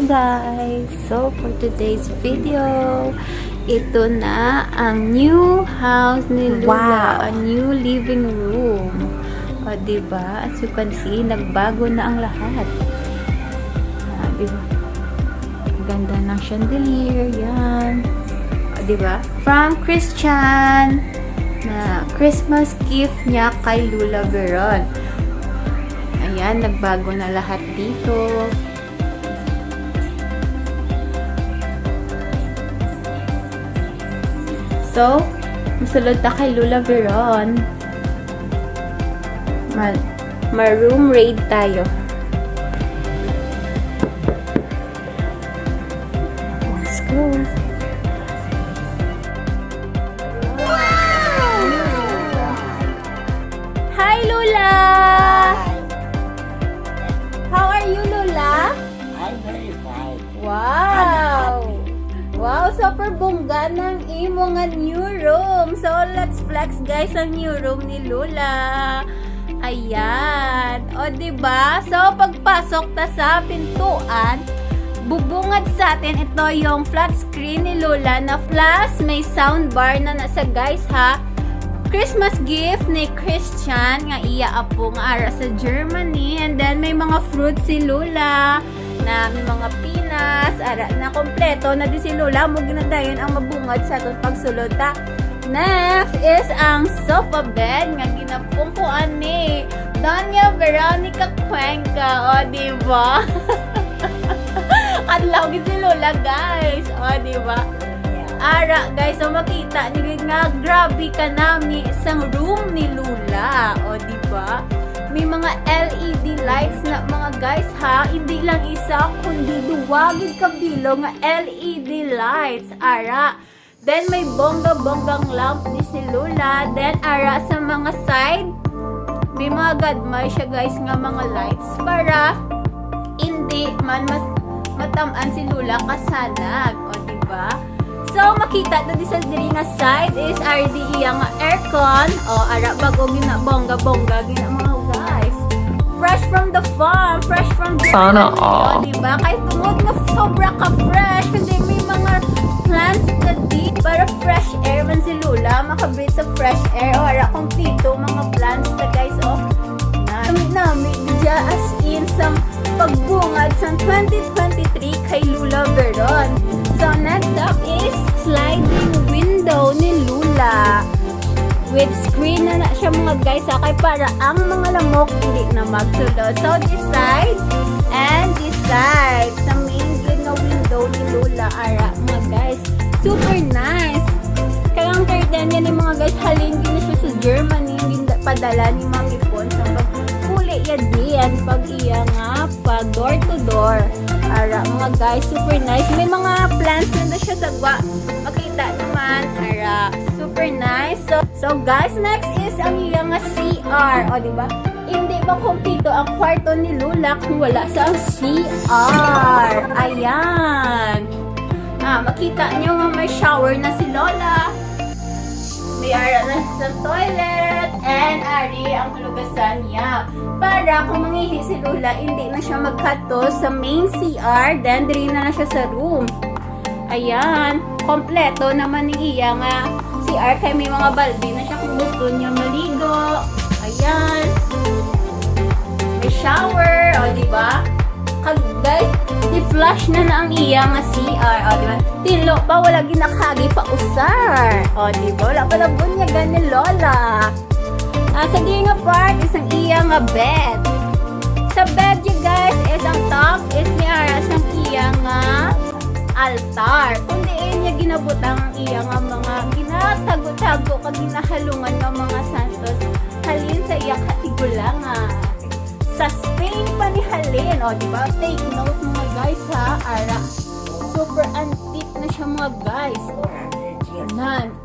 guys! So for today's video, ito na ang new house ni Lula, a new living room. O diba? As you can see, nagbago na ang lahat. Diba? Ganda ng chandelier, yan. O diba? From Christian na Christmas gift niya kay Lula Veron. Ayan, nagbago na lahat dito. So, masulod na kay Lula Veron. Ma-room raid tayo. Let's go. Hi, Lula! How are you, Lula? I'm very fine. Wow! Wow, super bongga ng imo nga new room. So, let's flex guys ang new room ni Lula. Ayan. O, diba? So, pagpasok ta sa pintuan, bubungad sa atin ito yung flat screen ni Lula na plus may soundbar na nasa guys ha. Christmas gift ni Christian nga iya apo nga ara sa Germany. And then, may mga fruits si Lula na may mga pinas, ara na kompleto na di si Lula mo ginadayon ang mabungad sa atong pagsulod ta. Next is ang sofa bed nga ginapungkuan ni Doña Veronica Cuenca, o diba? Adlaw gid si Lula guys, o diba? Ara guys, so makita niyo nga grabe ka na ni isang room ni Lula, o diba? May mga LED lights na mga guys ha, hindi lang isa kundi duwagid kabilo nga LED lights, ara. Then may bongga-bonggang lamp ni si Lula. Then ara sa mga side, may mga gadmay siya guys nga mga lights para hindi man mas matamaan si Lula kasanag, o diba? So makita na di sa diri nga side is RD nga aircon, o ara bago gina bongga-bongga gina mga guys. Fresh from the farm, fresh from the Sana all. Diba? Kahit tungod nga sobra ka fresh kasi may mga plants na deep para fresh air man si Lula makabreathe sa fresh air. O ara kompleto mga plants na guys, o nami dya as in sa pagbungad sa 2023 kay Lula Veron. So next up is sliding window ni Lula with screen na siya mga guys ha, kay para ang mga lamok hindi na magsulod. So this side and this side sa main good na window ni Lula, ara mga guys, super nice. Kaya ang curtain yan ni mga guys, halin din na siya sa Germany, padala ni Mami Pon sa pagpuli yan diyan pag iya nga pa door to door. Ara mga guys, super nice. May mga plants na siya sa gwa, makita naman, ara super nice. So guys, next is ang iyang CR. O diba? Hindi ba kumpleto ang kwarto ni Lula kung wala sa CR? Ayan. Makita nyo nga may shower na si Lola. May ara na sa toilet. And ari ang hulugasan niya. Para kung mangihi si Lula, hindi na siya magkato sa main CR. Then, diri na siya sa room. Ayan. Kompleto naman ni iya nga CR kay may mga balde na siya kung gusto niya maligo. Ayan. May shower, o diba? Guys, i-flush na ang iya nga CR, o diba? Tilo pa, wala ginakagi pa usar. O diba? Wala pa na bunyagan ni Lola. Sa di nga part is ang iya nga bed. Sa bed you guys is ang top is ni Aras ang iya nga altar. Kung diin niya ginabutang ang iya nga mga ginatago-tago kag ginahalungan ng mga santos halin sa iya katigula nga. Sa Spain pa ni halin, o diba? Take note mga guys ha, ara. Super antique na siya mga guys. O, nan.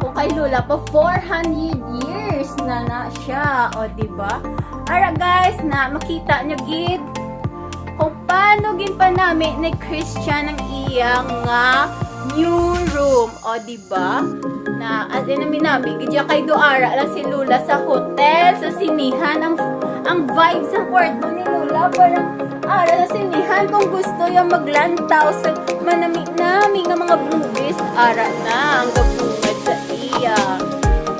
Kung kay Lula pa 400 years na siya, o diba? Ara guys, na makita nyo gid kung paano ginpanami ni Christian ang iyang nga new room. O, diba? Na, at namin, gidya kay Doara lang si Lula sa hotel, sa sinihan. Ang vibes sa kwarto ni Lula, parang ara na sinihan. Kung gusto yung maglantaw sa manami-nami ng mga movies, ara na, ang gabungad sa iya.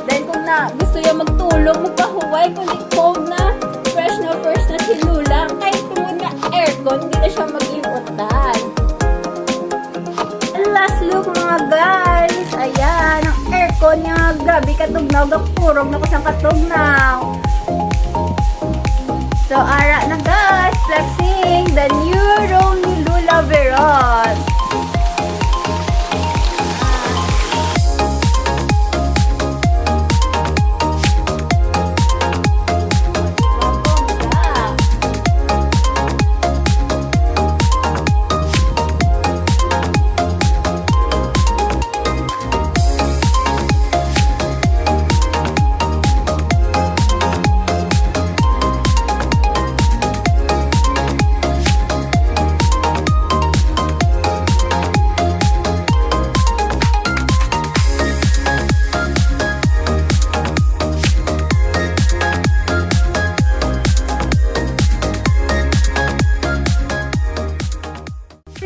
Then, kung na gusto yung magtulog, magpahuway, kundi cold na, fresh na si Lula. Kahit kung nga aircon, hindi na siya mag-iutan. Last look mga guys. Ayan, ang aircon niya. Grabe katugnaw. Gapurog na ko siyang katugnaw. So, ara na guys. Flexing the new room ni Lula Veron.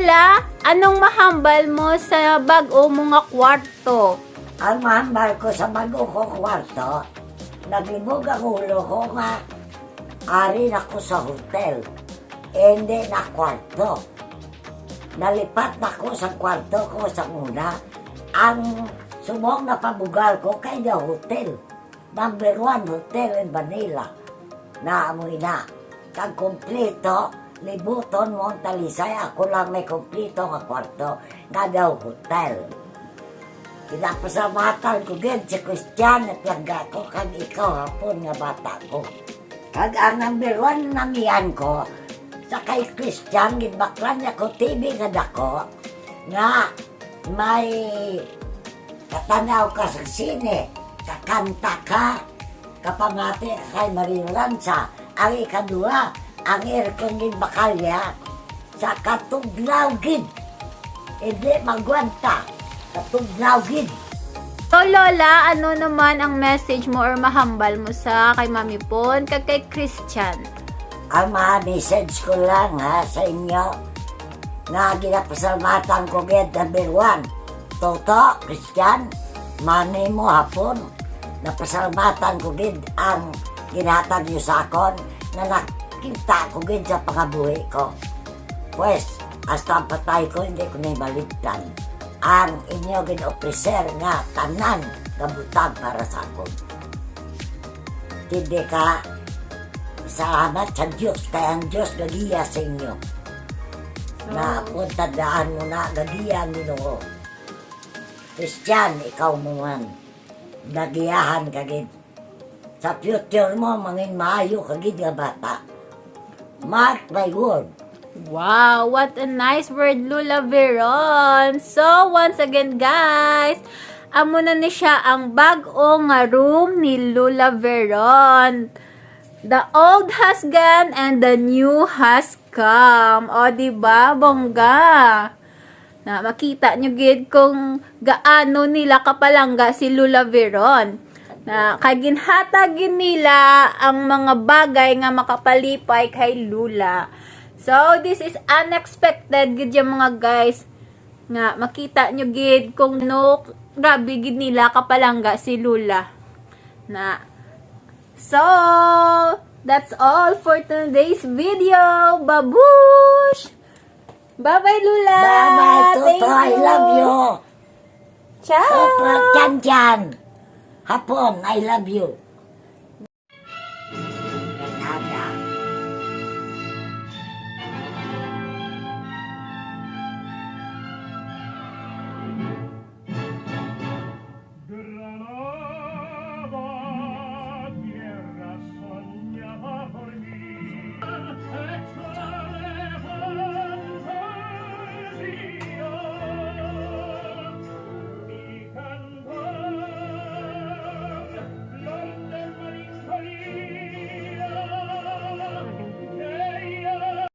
Lula, anong mahambal mo sa bag-o mga kwarto? Ang mahambal ko sa bago ko kwarto, naglibog ang ulo ko nga ari na ko sa hotel. Hindi na kwarto. Nalipat na ko sa kwarto ko sa una. Ang sumong na pabugal ko kay the hotel. Number 1 hotel in Manila. Naamoy na. Kag kompleto, libuton mo ang talisay. Ako lang may kompleto nga kwarto. Nga daw hotel. Kinapasamatan ko din si Christian at langga ko kag ikaw hapon nga bata ko. Kag ang number 1 namiyan ko, sa kay Christian, ginbaklan niya ko TV nga dako, nga may katanaw ka sa sine, kakanta ka, kapangati kay Marie Lanza. Ang ikadua, ang aircon ginbakalya, sa katugnaw gid. Hindi magwanta. Katugnaw gid. So Lola, ano naman ang message mo or mahambal mo sa kay Mami Pon kag kay Christian? Ang mga message ko lang ha sa inyo na ginapasalamatan ko gid number 1. Toto, Christian, mami mo hapon. Napasalamatan ko gid ang ginhatag niyo sa akon na nakita ko gid sa pangabuhi ko. Pues, hasta ang patay ko hindi ko naibaligtan ang inyo gin-officer nga tanan kabutang para sa akon. Hindi ka salamat sa Diyos kaya ang Diyos gagiya sa inyo. Na kung tandaan mo na gagiya ang Ginoo. Christian, ikaw mo man. Nagiyahan ka gid. Sa future mo, mangin maayo ka gid nga bata. Mark my word. Wow, what a nice word, Lula Veron. So, once again, guys, amo na ni siya ang bag-o nga room ni Lula Veron. The old has gone and the new has come. O, diba, bongga? Na makita nyo gid kung gaano nila kapalangga si Lula Veron. Na kaginhatagin nila ang mga bagay nga makapalipay kay Lula. So, this is unexpected gid yung mga guys. Nga, makita nyo gid kung no, grabe gid nila kapalangga si Lula. Na, so, that's all for today's video. Babush! Bye-bye, Lula! Bye-bye, Thank Toto. I love you. Ciao! Toto, Chan-Chan. Hapon, I love you.